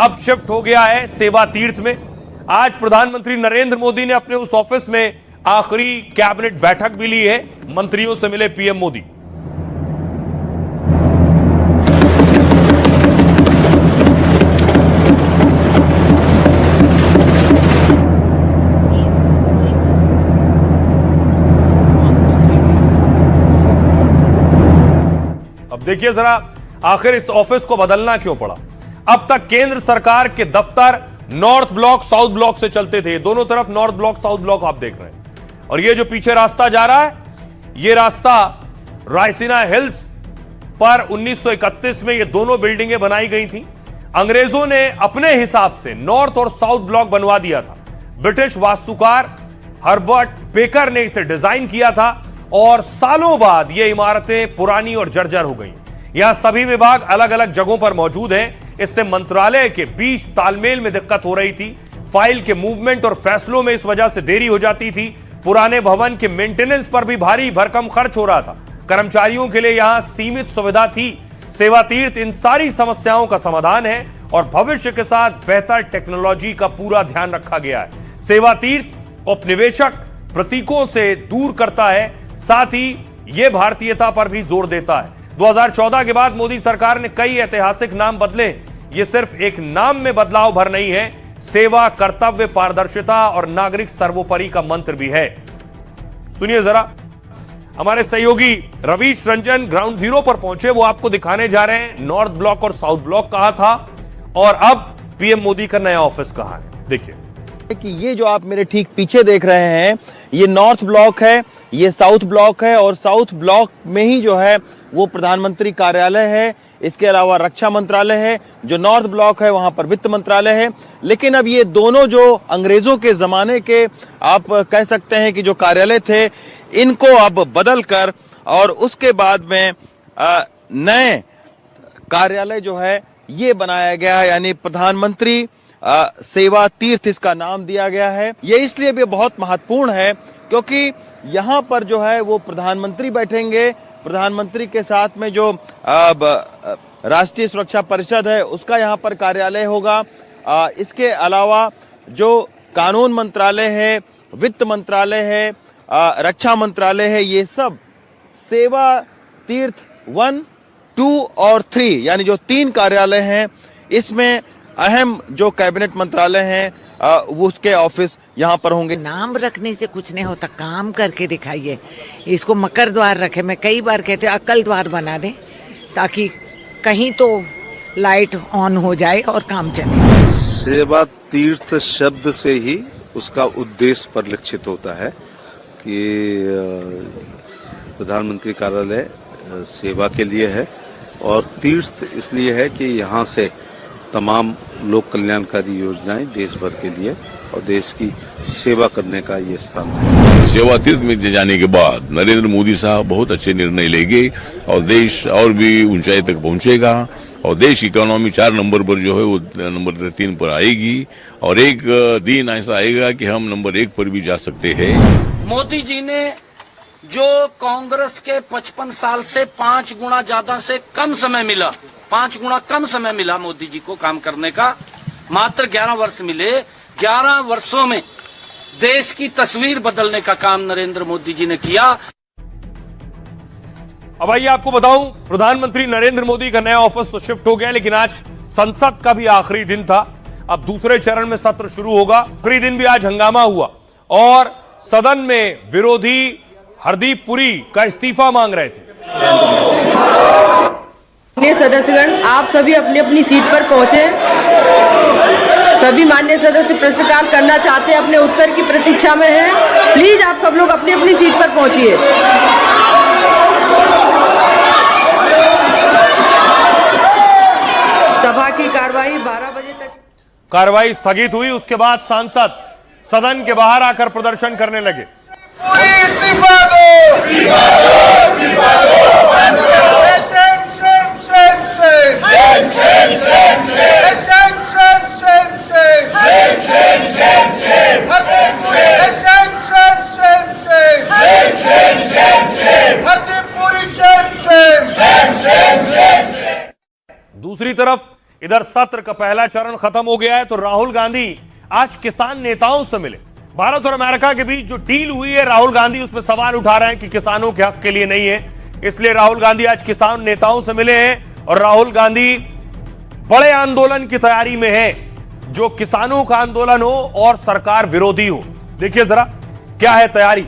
अब शिफ्ट हो गया है सेवा तीर्थ में। आज प्रधानमंत्री नरेंद्र मोदी ने अपने उस ऑफिस में आखिरी कैबिनेट बैठक भी ली है, मंत्रियों से मिले पीएम मोदी। अब देखिए जरा, आखिर इस ऑफिस को बदलना क्यों पड़ा। अब तक केंद्र सरकार के दफ्तर नॉर्थ ब्लॉक साउथ ब्लॉक से चलते थे, दोनों तरफ नॉर्थ ब्लॉक साउथ ब्लॉक आप देख रहे हैं। और ये जो पीछे रास्ता जा रहा है, ये रास्ता रायसीना हिल्स पर 1931 में ये दोनों बिल्डिंगें बनाई गई थी। अंग्रेजों ने अपने हिसाब से नॉर्थ और साउथ ब्लॉक बनवा दिया था। ब्रिटिश वास्तुकार हर्बर्ट बेकर ने इसे डिजाइन किया था और सालों बाद ये इमारतें पुरानी और जर्जर हो गई। यहां सभी विभाग अलग अलग जगहों पर मौजूद हैं। इससे मंत्रालय के बीच तालमेल में दिक्कत हो रही थी, फाइल के मूवमेंट और फैसलों में इस वजह से देरी हो जाती थी। पुराने भवन के मेंटेनेंस पर भी भारी भरकम खर्च हो रहा था। कर्मचारियों के लिए यहां सीमित सुविधा थी। सेवा तीर्थ इन सारी समस्याओं का समाधान है और भविष्य के साथ बेहतर टेक्नोलॉजी का पूरा ध्यान रखा गया है। सेवा तीर्थ उपनिवेशक प्रतीकों से दूर करता है, साथ ही यह भारतीयता पर भी जोर देता है। 2014 के बाद मोदी सरकार ने कई ऐतिहासिक नाम बदले। यह सिर्फ एक नाम में बदलाव भर नहीं है, सेवा, कर्तव्य, पारदर्शिता और नागरिक सर्वोपरि का मंत्र भी है। सुनिए जरा, हमारे सहयोगी रवीश रंजन ग्राउंड जीरो पर पहुंचे, वो आपको दिखाने जा रहे हैं नॉर्थ ब्लॉक और साउथ ब्लॉक कहां था और अब पीएम मोदी का नया ऑफिस कहां है। देखिए
कि ये जो आप मेरे ठीक पीछे देख रहे हैं, ये नॉर्थ ब्लॉक है, ये साउथ ब्लॉक है और साउथ ब्लॉक में ही जो है वो प्रधानमंत्री कार्यालय है। इसके अलावा रक्षा मंत्रालय है। जो नॉर्थ ब्लॉक है वहां पर वित्त मंत्रालय है। लेकिन अब ये दोनों जो अंग्रेजों के जमाने के आप कह सकते हैं कि जो कार्यालय थे, इनको अब बदल कर और उसके बाद में नए कार्यालय जो है ये बनाया गया है, यानी प्रधानमंत्री सेवा तीर्थ इसका नाम दिया गया है। ये इसलिए भी बहुत महत्वपूर्ण है क्योंकि यहाँ पर जो है वो प्रधानमंत्री बैठेंगे। प्रधानमंत्री के साथ में जो राष्ट्रीय सुरक्षा परिषद है उसका यहाँ पर कार्यालय होगा। इसके अलावा जो कानून मंत्रालय है, वित्त मंत्रालय है, रक्षा मंत्रालय है, ये सब सेवा तीर्थ 1, 2 और 3 यानी जो 3 कार्यालय हैं, इसमें अहम जो कैबिनेट मंत्रालय हैं वो उसके ऑफिस यहाँ पर होंगे।
नाम रखने से कुछ नहीं होता, काम करके दिखाइए। इसको मकर द्वार रखे, मैं कई बार कहते अकल द्वार बना दे ताकि कहीं तो लाइट ऑन हो जाए और काम चले।
सेवा तीर्थ शब्द से ही उसका उद्देश्य परिलक्षित होता है कि प्रधानमंत्री कार्यालय सेवा के लिए है और तीर्थ इसलिए है कि यहाँ से तमाम लोक कल्याणकारी योजनाएं देश भर के लिए और देश की सेवा करने का ये स्थान है।
सेवा तीर्थ में जाने के बाद नरेंद्र मोदी साहब बहुत अच्छे निर्णय लेंगे और देश और भी ऊंचाई तक पहुंचेगा और देश की इकोनॉमी 4 नंबर पर जो है वो नंबर 3 पर आएगी और एक दिन ऐसा आएगा कि हम नंबर 1 पर भी जा सकते हैं।
मोदी जी ने जो कांग्रेस के 55 साल से 5 गुना ज्यादा से कम समय मिला, 5 गुना कम समय मिला मोदी जी को काम करने का, मात्र 11 वर्ष मिले। 11 वर्षों में देश की तस्वीर बदलने का काम नरेंद्र मोदी जी ने किया।
अब आइए आपको बताऊं, प्रधानमंत्री नरेंद्र मोदी का नया ऑफिस तो शिफ्ट हो गया, लेकिन आज संसद का भी आखिरी दिन था। अब दूसरे चरण में सत्र शुरू होगा। आखिरी दिन भी आज हंगामा हुआ और सदन में विरोधी हरदीप पुरी का इस्तीफा मांग रहे थे।
माननीय सदस्यगण, आप सभी अपनी अपनी सीट पर पहुंचे। सभी माननीय सदस्य प्रश्नकाल करना चाहते हैं, अपने उत्तर की प्रतीक्षा में हैं। प्लीज आप सब लोग अपनी अपनी सीट पर पहुंचिए। सभा की कार्रवाई 12 बजे तक
कार्रवाई स्थगित हुई। उसके बाद सांसद सदन के बाहर आकर प्रदर्शन करने लगे। दूसरी तरफ इधर सत्र का पहला चरण खत्म हो गया है, तो राहुल गांधी आज किसान नेताओं से मिले। भारत और अमेरिका के बीच जो डील हुई है, राहुल गांधी उसमें सवाल उठा रहे हैं कि किसानों के हक के लिए नहीं है, इसलिए राहुल गांधी आज किसान नेताओं से मिले हैं और राहुल गांधी बड़े आंदोलन की तैयारी में है, जो किसानों का आंदोलन हो और सरकार विरोधी हो। देखिए जरा क्या है तैयारी।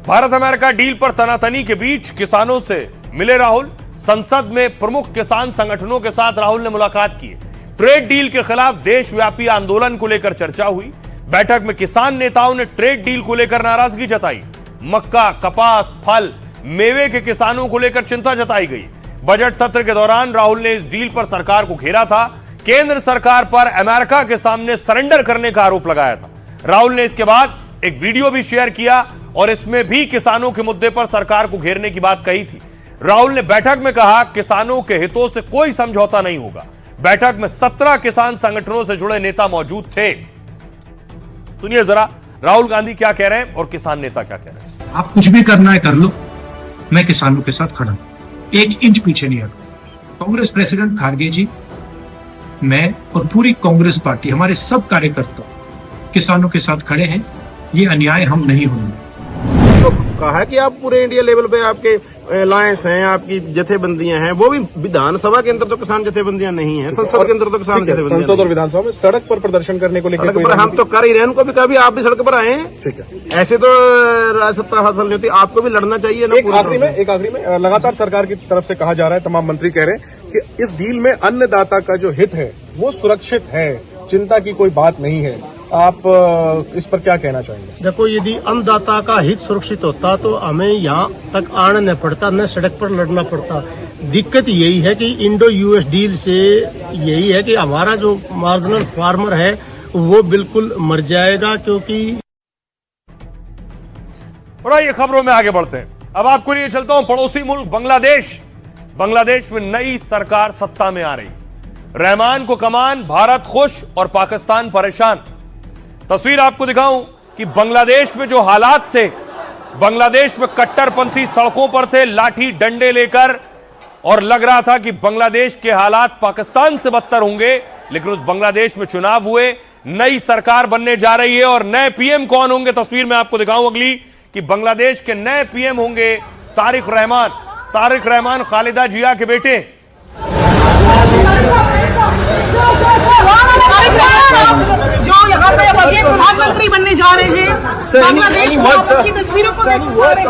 भारत अमेरिका डील पर तनातनी के बीच किसानों से मिले राहुल। संसद में प्रमुख किसान संगठनों के साथ राहुल ने मुलाकात की। ट्रेड डील के खिलाफ देशव्यापी आंदोलन को लेकर चर्चा हुई। बैठक में किसान नेताओं ने ट्रेड डील को लेकर नाराजगी जताई। मक्का, कपास, फल, मेवे के किसानों को लेकर चिंता जताई गई। बजट सत्र के दौरान राहुल ने इस डील पर सरकार को घेरा था। केंद्र सरकार पर अमेरिका के सामने सरेंडर करने का आरोप लगाया था। राहुल ने इसके बाद एक वीडियो भी शेयर किया और इसमें भी किसानों के मुद्दे पर सरकार को घेरने की बात कही थी। राहुल ने बैठक में कहा, किसानों के हितों से कोई समझौता नहीं होगा। बैठक में 17 किसान संगठनों से जुड़े नेता मौजूद थे। सुनिए जरा राहुल गांधी क्या कह रहे हैं और किसान नेता क्या कह रहे हैं।
आप कुछ भी करना है कर लो, मैं किसानों के साथ खड़ा हूं, 1 इंच पीछे नहीं हटूंगा। कांग्रेस प्रेसिडेंट खारगे जी, मैं और पूरी कांग्रेस पार्टी, हमारे सब कार्यकर्ता किसानों के साथ खड़े हैं। ये अन्याय हम नहीं होने।
तो कहा कि आप पूरे इंडिया लेवल पे आपके अलायंस हैं, आपकी जथेबंदियां हैं, वो भी विधानसभा के अंदर तो किसान जथेबंदियां नहीं है, संसद के अंदर तो किसान जथेबंदियां। संसद और विधानसभा में सड़क पर प्रदर्शन करने को लेकर हम तो कर ही रहे हैं, उनको भी कभी आप भी सड़क पर आए हैं। ठीक है, ऐसे तो सत्ता हासिल नहीं होती, आपको भी लड़ना चाहिए ना। एक आखिरी में लगातार सरकार की तरफ से कहा जा रहा है, तमाम मंत्री कह रहे हैं कि इस डील में अन्नदाता का जो हित है वो सुरक्षित है, चिंता की कोई बात नहीं है। आप इस पर क्या कहना चाहेंगे?
देखो, यदि अन्नदाता का हित सुरक्षित होता तो हमें यहाँ तक आना न पड़ता, न सड़क पर लड़ना पड़ता। दिक्कत यही है कि इंडो यूएस डील से यही है कि हमारा जो मार्जिनल फार्मर है वो बिल्कुल मर जाएगा, क्योंकि।
और आइए खबरों में आगे बढ़ते हैं। अब आपको लिए चलता हूं पड़ोसी मुल्क बांग्लादेश। बांग्लादेश में नई सरकार सत्ता में आ रही। रहमान को कमान, भारत खुश और पाकिस्तान परेशान। तस्वीर आपको दिखाऊं कि बांग्लादेश में जो हालात थे, बांग्लादेश में कट्टरपंथी सड़कों पर थे लाठी डंडे लेकर, और लग रहा था कि बांग्लादेश के हालात पाकिस्तान से बदतर होंगे। लेकिन उस बांग्लादेश में चुनाव हुए, नई सरकार बनने जा रही है और नए पीएम कौन होंगे, तस्वीर में आपको दिखाऊं अगली, कि बांग्लादेश के नए पीएम होंगे तारिक रहमान। तारिक रहमान खालिदा जिया के बेटे।
जो यहाँ पे अगले प्रधानमंत्री बनने जा रहे हैं, बांग्लादेश की तस्वीरों को दिखा रहे
हैं।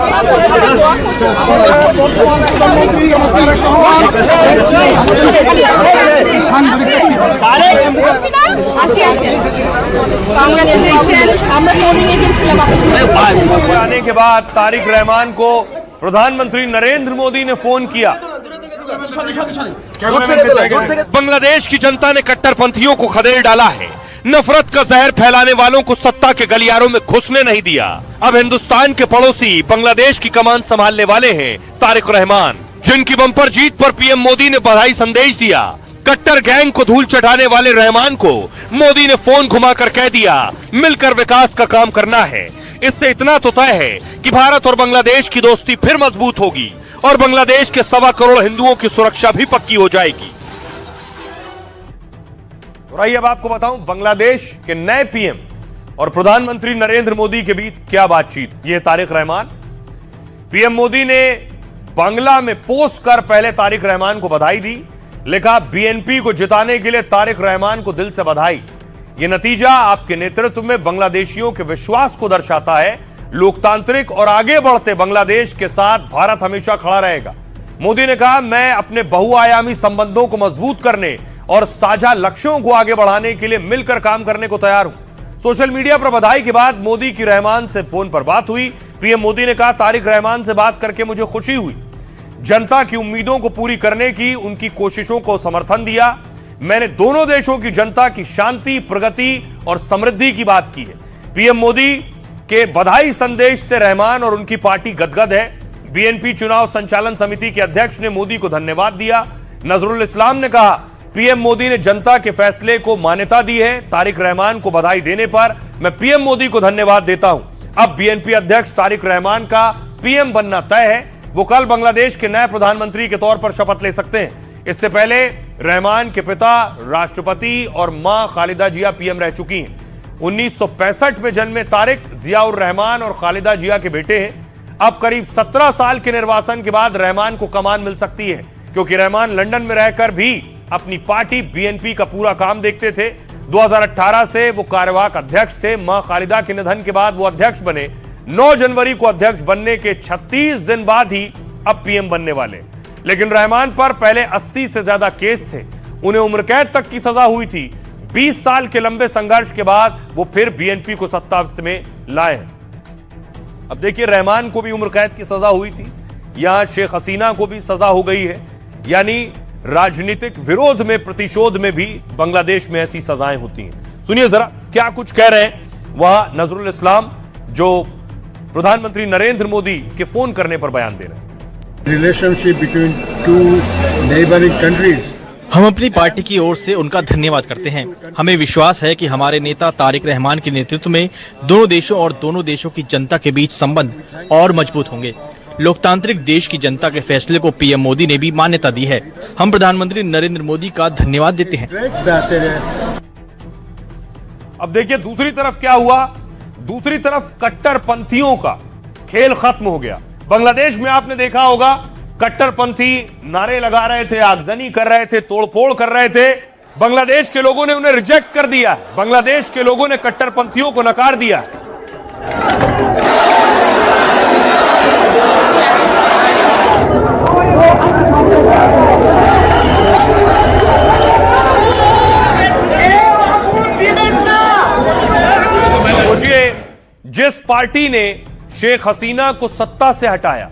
आने के बाद तारिक रहमान को प्रधानमंत्री नरेंद्र मोदी ने फोन किया। बांग्लादेश की जनता ने कट्टरपंथियों को खदेड़ डाला है, नफरत का जहर फैलाने वालों को सत्ता के गलियारों में घुसने नहीं दिया। अब हिंदुस्तान के पड़ोसी बांग्लादेश की कमान संभालने वाले हैं तारिक रहमान, जिनकी बम्पर जीत पर पीएम मोदी ने बधाई संदेश दिया। कट्टर गैंग को धूल चटाने वाले रहमान को मोदी ने फोन घुमाकर कह दिया, मिलकर विकास का काम करना है। इससे इतना तो तय है कि भारत और बांग्लादेश की दोस्ती फिर मजबूत होगी और बांग्लादेश के 1.25 करोड़ हिंदुओं की सुरक्षा भी पक्की हो जाएगी। और आइए अब आपको बताऊं बांग्लादेश के नए पीएम और प्रधानमंत्री नरेंद्र मोदी के बीच क्या बातचीत। ये तारिक रहमान, पीएम मोदी ने बांग्ला में पोस्ट कर पहले तारिक रहमान को बधाई दी, लिखा बीएनपी को जिताने के लिए तारिक रहमान को दिल से बधाई। यह नतीजा आपके नेतृत्व में बांग्लादेशियों के विश्वास को दर्शाता है। लोकतांत्रिक और आगे बढ़ते बांग्लादेश के साथ भारत हमेशा खड़ा रहेगा। मोदी ने कहा, मैं अपने बहुआयामी संबंधों को मजबूत करने और साझा लक्ष्यों को आगे बढ़ाने के लिए मिलकर काम करने को तैयार हूं। सोशल मीडिया पर बधाई के बाद मोदी की रहमान से फोन पर बात हुई। पीएम मोदी ने कहा, तारिक रहमान से बात करके मुझे खुशी हुई। जनता की उम्मीदों को पूरी करने की उनकी कोशिशों को समर्थन दिया। मैंने दोनों देशों की जनता की शांति, प्रगति और समृद्धि की बात की है। पीएम मोदी के बधाई संदेश से रहमान और उनकी पार्टी गदगद है। बीएनपी चुनाव संचालन समिति के अध्यक्ष ने मोदी को धन्यवाद दिया। नजरुल इस्लाम ने कहा, पीएम मोदी ने जनता के फैसले को मान्यता दी है। तारिक रहमान को बधाई देने पर मैं पीएम मोदी को धन्यवाद देता हूं। अब बीएनपी अध्यक्ष तारिक रहमान का पीएम बनना तय है। वो कल बांग्लादेश के नए प्रधानमंत्री के तौर पर शपथ ले सकते हैं। इससे पहले रहमान के पिता राष्ट्रपति और मां खालिदा जिया पीएम रह चुकी हैं। 1965 में जन्मे तारिक जियाउर रहमान और खालिदा जिया के बेटे हैं। अब करीब 17 साल के निर्वासन के बाद रहमान को कमान मिल सकती है, क्योंकि रहमान लंदन में रहकर भी अपनी पार्टी बीएनपी का पूरा काम देखते थे। 2018 से वो कार्यवाहक अध्यक्ष थे। मां खालिदा के निधन के बाद वो अध्यक्ष बने। 9 जनवरी को अध्यक्ष बनने के 36 दिन बाद ही अब पीएम बनने वाले। लेकिन रहमान पर पहले 80 से ज्यादा केस थे। उन्हें उम्र कैद तक की सजा हुई थी। 20 साल के लंबे संघर्ष के बाद वो फिर बीएनपी को सत्ता में लाए। अब देखिए, रहमान को भी उम्र कैद की सजा हुई थी, यहां शेख हसीना को भी सजा हो गई है। यानी राजनीतिक विरोध में, प्रतिशोध में भी बांग्लादेश में ऐसी सजाएं होती हैं। सुनिए जरा क्या कुछ कह रहे हैं वहां नजरुल इस्लाम, जो प्रधानमंत्री नरेंद्र मोदी के फोन करने पर बयान दे रहे हैं।
Relationship between two neighbouring countries.
हम अपनी पार्टी की ओर से उनका धन्यवाद करते हैं। हमें विश्वास है कि हमारे नेता तारिक रहमान के नेतृत्व में दोनों देशों और दोनों देशों की जनता के बीच संबंध और मजबूत होंगे। लोकतांत्रिक देश की जनता के फैसले को पीएम मोदी ने भी मान्यता दी है। हम प्रधानमंत्री नरेंद्र मोदी का धन्यवाद देते हैं।
अब देखिए दूसरी तरफ क्या हुआ। दूसरी तरफ कट्टरपंथियों का खेल खत्म हो गया। बांग्लादेश में आपने देखा होगा, कट्टरपंथी नारे लगा रहे थे, आगजनी कर रहे थे, तोड़फोड़ कर रहे थे। बांग्लादेश के लोगों ने उन्हें रिजेक्ट कर दिया। बांग्लादेश के लोगों ने कट्टरपंथियों को नकार दिया। सोचिए, जिस पार्टी ने शेख हसीना को सत्ता से हटाया,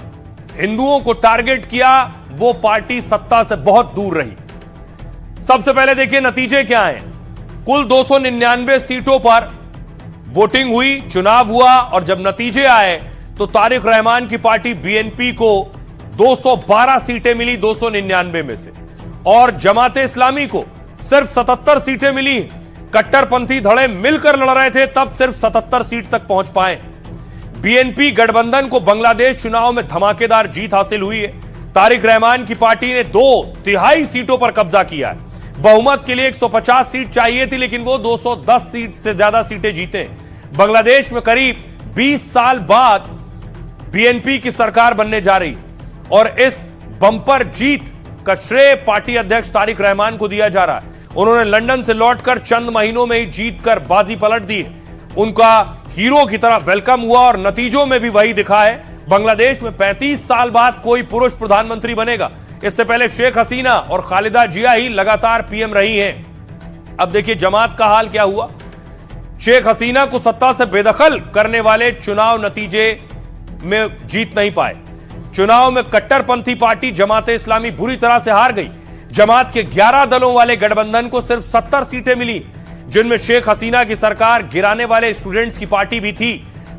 हिंदुओं को टारगेट किया, वो पार्टी सत्ता से बहुत दूर रही। सबसे पहले देखिए नतीजे क्या हैं। कुल 299 सीटों पर वोटिंग हुई, चुनाव हुआ, और जब नतीजे आए तो तारिक रहमान की पार्टी बीएनपी को 212 सीटें मिली 299 में से, और जमाते इस्लामी को सिर्फ 77 सीटें मिली। कट्टरपंथी धड़े मिलकर लड़ रहे थे, तब सिर्फ 77 सीट तक पहुंच पाए। बीएनपी गठबंधन को बांग्लादेश चुनाव में धमाकेदार जीत हासिल हुई है। तारिक रहमान की पार्टी ने 2/3 सीटों पर कब्जा किया है। बहुमत के लिए 150 सीट चाहिए थी, लेकिन वो 210 सीट से ज्यादा सीटें जीते। बांग्लादेश में करीब 20 साल बाद बीएनपी की सरकार बनने जा रही, और इस बंपर जीत का श्रेय पार्टी अध्यक्ष तारिक रहमान को दिया जा रहा है। उन्होंने लंदन से लौटकर चंद महीनों में ही जीतकर बाजी पलट दी। उनका हीरो की तरह वेलकम हुआ, और नतीजों में भी वही दिखा है। बांग्लादेश में 35 साल बाद कोई पुरुष प्रधानमंत्री बनेगा। इससे पहले शेख हसीना और खालिदा जिया ही लगातार पीएम रही हैं। अब देखिए जमात का हाल क्या हुआ। शेख हसीना को सत्ता से बेदखल करने वाले चुनाव नतीजे में जीत नहीं पाए। चुनाव में कट्टरपंथी पार्टी जमाते इस्लामी बुरी तरह से हार गई। जमात के 11 दलों वाले गठबंधन को सिर्फ 70 सीटें मिली, जिनमें शेख हसीना की सरकार गिराने वाले स्टूडेंट्स की पार्टी भी थी।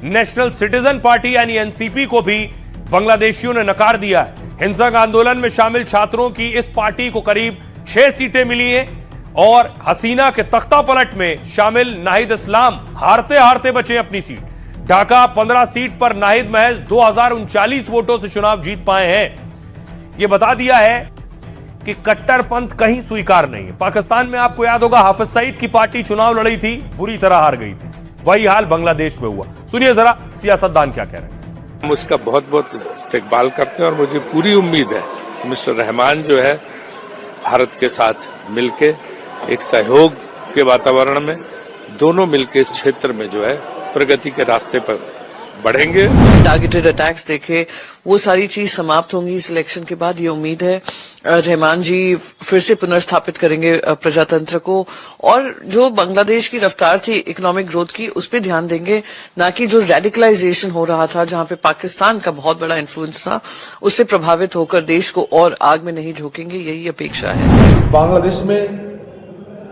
नेशनल सिटीजन पार्टी यानी एनसीपी को भी बांग्लादेशियों ने नकार दिया है। हिंसक आंदोलन में शामिल छात्रों की इस पार्टी को करीब 6 सीटें मिली हैं, और हसीना के तख्ता पलट में शामिल नाहिद इस्लाम हारते हारते बचे अपनी सीट। ढाका 15 सीट पर नाहिद महज 2039 वोटों से चुनाव जीत पाए हैं। यह बता दिया है कि कट्टरपंथ कहीं स्वीकार नहीं है। पाकिस्तान में आपको याद होगा, हाफिज सईद की पार्टी चुनाव लड़ी थी, बुरी तरह हार गई थी। वही हाल बांग्लादेश में हुआ। सुनिए जरा सियासतदान क्या कह रहे हैं।
हम उसका बहुत बहुत इस्तेकबाल करते हैं, और मुझे पूरी उम्मीद है मिस्टर रहमान जो है भारत के साथ मिलके एक सहयोग के वातावरण में दोनों मिलके इस क्षेत्र में जो है प्रगति के रास्ते पर बढ़ेंगे।
टारगेटेड अटैक्स देखे, वो सारी चीज समाप्त होंगी इस इलेक्शन के बाद। ये उम्मीद है रहमान जी फिर से पुनर्स्थापित करेंगे प्रजातंत्र को, और जो बांग्लादेश की रफ्तार थी इकोनॉमिक ग्रोथ की, उस पर ध्यान देंगे, ना कि जो रेडिकलाइजेशन हो रहा था, जहां पे पाकिस्तान का बहुत बड़ा इन्फ्लुएंस था, उससे प्रभावित होकर देश को और आग में नहीं झोंकेंगे। यही अपेक्षा है।
बांग्लादेश में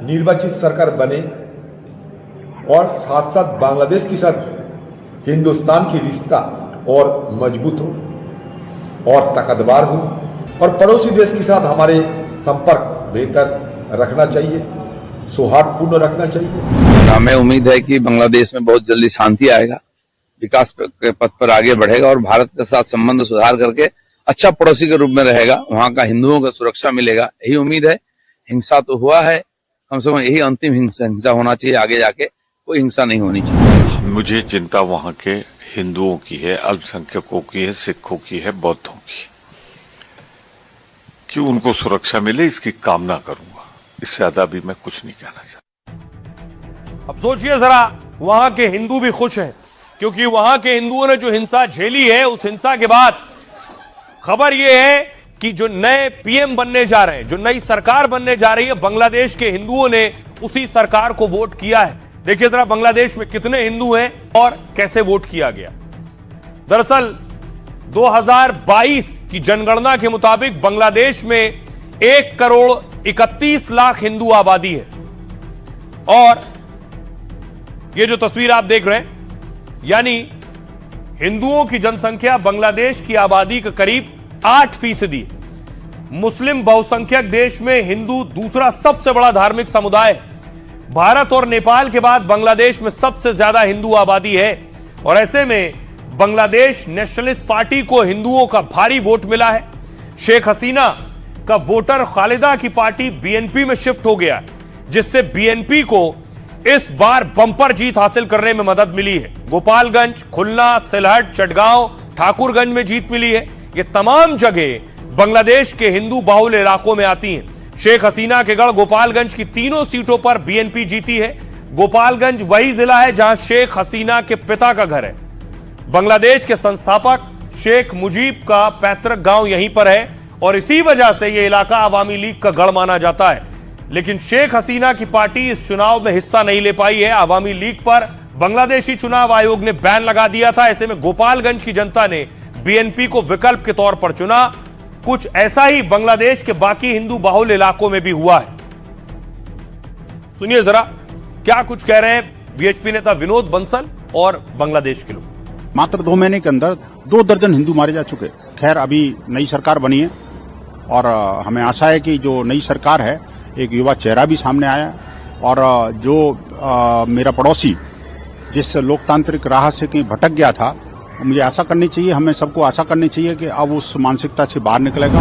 निर्वाचित सरकार बने, और साथ साथ बांग्लादेश के साथ हिंदुस्तान की रिश्ता और मजबूत हो और ताकतवर हो, और पड़ोसी देश के साथ हमारे संपर्क बेहतर रखना चाहिए, सौहार्दपूर्ण रखना चाहिए।
हमें उम्मीद है कि बांग्लादेश में बहुत जल्दी शांति आएगा, विकास के पथ पर आगे बढ़ेगा, और भारत के साथ संबंध सुधार करके अच्छा पड़ोसी के रूप में रहेगा। वहां का हिंदुओं को सुरक्षा मिलेगा, यही उम्मीद है। हिंसा तो हुआ है, कम से कम यही अंतिम हिंसा होना चाहिए, आगे जाके कोई हिंसा नहीं होनी चाहिए।
मुझे चिंता वहां के हिंदुओं की है, अल्पसंख्यकों की है, सिखों की है, बौद्धों की, कि उनको सुरक्षा मिले, इसकी कामना करूंगा। इससे ज्यादा भी मैं कुछ नहीं कहना चाहता।
अब सोचिए जरा, वहां के हिंदू भी खुश हैं क्योंकि वहां के हिंदुओं ने जो हिंसा झेली है, उस हिंसा के बाद खबर यह है कि जो नए पीएम बनने जा रहे हैं, जो नई सरकार बनने जा रही है, बांग्लादेश के हिंदुओं ने उसी सरकार को वोट किया है। देखिए जरा बांग्लादेश में कितने हिंदू हैं और कैसे वोट किया गया। दरअसल 2022 की जनगणना के मुताबिक बांग्लादेश में 1,31,00,000 हिंदू आबादी है और ये जो तस्वीर आप देख रहे हैं, यानी हिंदुओं की जनसंख्या बांग्लादेश की आबादी का करीब 8% है। मुस्लिम बहुसंख्यक देश में हिंदू दूसरा सबसे बड़ा धार्मिक समुदाय है। भारत और नेपाल के बाद बांग्लादेश में सबसे ज्यादा हिंदू आबादी है और ऐसे में बांग्लादेश नेशनलिस्ट पार्टी को हिंदुओं का भारी वोट मिला है। शेख हसीना का वोटर खालिदा की पार्टी बीएनपी में शिफ्ट हो गया, जिससे बीएनपी को इस बार बंपर जीत हासिल करने में मदद मिली है। गोपालगंज, खुलना, सिलहट, चटगांव, ठाकुरगंज में जीत मिली है। ये तमाम जगह बांग्लादेश के हिंदू बाहुल इलाकों में आती हैं। शेख हसीना के गढ़ गोपालगंज की तीनों सीटों पर बीएनपी जीती है। गोपालगंज वही जिला है जहां शेख हसीना के पिता का घर है। बांग्लादेश के संस्थापक शेख मुजीब का पैतृक गांव यहीं पर है और इसी वजह से यह इलाका अवामी लीग का गढ़ माना जाता है। लेकिन शेख हसीना की पार्टी इस चुनाव में हिस्सा नहीं ले पाई है। अवामी लीग पर बांग्लादेशी चुनाव आयोग ने बैन लगा दिया था। ऐसे में गोपालगंज की जनता ने बीएनपी को विकल्प के तौर पर चुना। कुछ ऐसा ही बांग्लादेश के बाकी हिंदू बाहुल इलाकों में भी हुआ है। सुनिए जरा क्या कुछ कह रहे हैं बीएचपी नेता विनोद बंसल और बांग्लादेश के लोग।
मात्र 2 महीने के अंदर 2 दर्जन हिंदू मारे जा चुके। खैर अभी नई सरकार बनी है और हमें आशा है कि जो नई सरकार है, एक युवा चेहरा भी सामने आया और जो मेरा पड़ोसी जिस लोकतांत्रिक राह से कहीं भटक गया था, मुझे आशा करनी चाहिए, हमें सबको आशा करनी चाहिए कि अब उस मानसिकता से बाहर निकलेगा।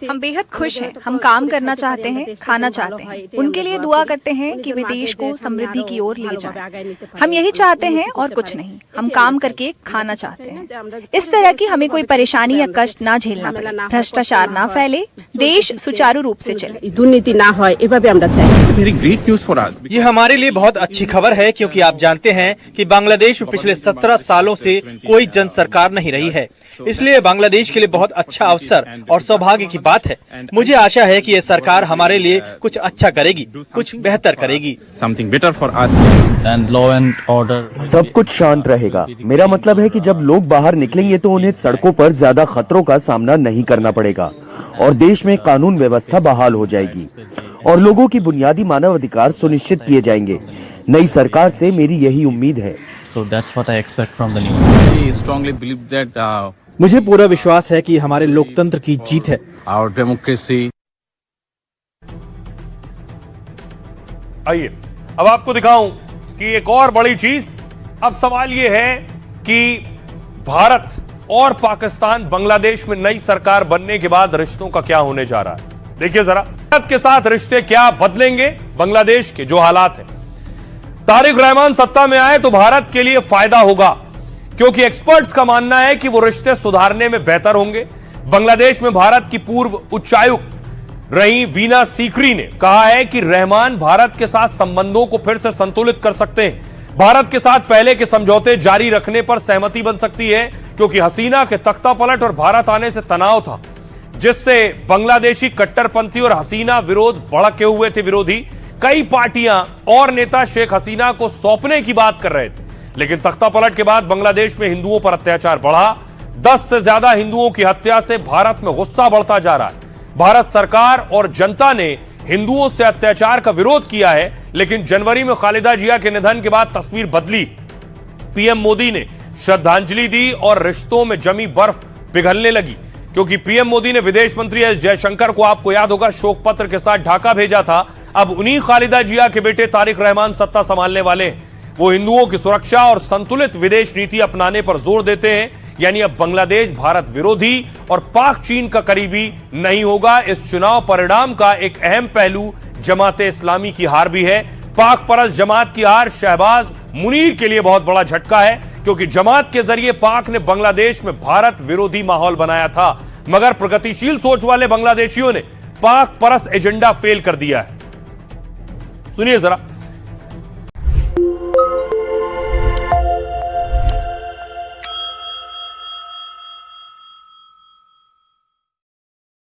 हम बेहद खुश हैं। हम काम करना चाहते हैं, खाना चाहते हैं। उनके लिए दुआ करते हैं कि वे देश को समृद्धि की ओर ले जाएं। हम यही चाहते हैं और कुछ नहीं। हम काम करके खाना चाहते हैं। इस तरह की हमें कोई परेशानी या कष्ट ना झेलना पड़े, भ्रष्टाचार ना फैले, देश सुचारू रूप से चले, दुर्नीति ना हो।
ये हमारे लिए बहुत अच्छी खबर है क्योंकि आप जानते हैं कि बांग्लादेश में पिछले 17 सालों से कोई जन सरकार नहीं रही है। इसलिए बांग्लादेश के लिए बहुत अच्छा अवसर और सौभाग्य की बात है। मुझे आशा है कि ये सरकार हमारे लिए कुछ अच्छा करेगी, कुछ बेहतर करेगी।
Something better for us and law and order.
सब कुछ शांत रहेगा। मेरा मतलब है कि जब लोग बाहर निकलेंगे तो उन्हें सड़कों पर ज्यादा खतरों का सामना नहीं करना पड़ेगा और देश में कानून व्यवस्था बहाल हो जाएगी और लोगों की बुनियादी मानव अधिकार सुनिश्चित किए जाएंगे। नई सरकार से मेरी यही उम्मीद है।
So that's what I expect from the new. I strongly believe that
मुझे पूरा विश्वास है कि हमारे लोकतंत्र की जीत है।
Our democracy.
आइए अब आपको दिखाऊं कि एक और बड़ी चीज। अब सवाल यह है कि भारत और पाकिस्तान बांग्लादेश में नई सरकार बनने के बाद रिश्तों का क्या होने जा रहा है। देखिए जरा, भारत के साथ रिश्ते क्या बदलेंगे बांग्लादेश के जो हालात हैं। तारिक रहमान सत्ता में आए तो भारत के लिए फायदा होगा क्योंकि एक्सपर्ट्स का मानना है कि वो रिश्ते सुधारने में बेहतर होंगे। बांग्लादेश में भारत की पूर्व उच्चायुक्त रही वीना सीकरी ने कहा है कि रहमान भारत के साथ संबंधों को फिर से संतुलित कर सकते हैं। भारत के साथ पहले के समझौते जारी रखने पर सहमति बन सकती है क्योंकि हसीना के तख्तापलट और भारत आने से तनाव था, जिससे बांग्लादेशी कट्टरपंथी और हसीना विरोध भड़के हुए थे। विरोधी कई पार्टियां और नेता शेख हसीना को सौंपने की बात कर रहे थे, लेकिन तख्तापलट के बाद बांग्लादेश में हिंदुओं पर अत्याचार बढ़ा। 10 से ज्यादा हिंदुओं की हत्या से भारत में गुस्सा बढ़ता जा रहा है। भारत सरकार और जनता ने हिंदुओं से अत्याचार का विरोध किया है, लेकिन जनवरी में खालिदा जिया के निधन के बाद तस्वीर बदली। पीएम मोदी ने श्रद्धांजलि दी और रिश्तों में जमी बर्फ पिघलने लगी क्योंकि पीएम मोदी ने विदेश मंत्री एस जयशंकर को, आपको याद होगा, शोक पत्र के साथ ढाका भेजा था। अब उन्हीं खालिदा जिया के बेटे तारिक रहमान सत्ता संभालने वाले हैं। वो हिंदुओं की सुरक्षा और संतुलित विदेश नीति अपनाने पर जोर देते हैं। यानी अब बांग्लादेश भारत विरोधी और पाक चीन का करीबी नहीं होगा। इस चुनाव परिणाम का एक अहम पहलू जमाते इस्लामी की हार भी है। पाक परस्त जमात की हार शहबाज मुनीर के लिए बहुत बड़ा झटका है, क्योंकि जमात के जरिए पाक ने बांग्लादेश में भारत विरोधी माहौल बनाया था, मगर प्रगतिशील सोच वाले बांग्लादेशियों ने पाक परस्त एजेंडा फेल कर दिया है। सुनिए जरा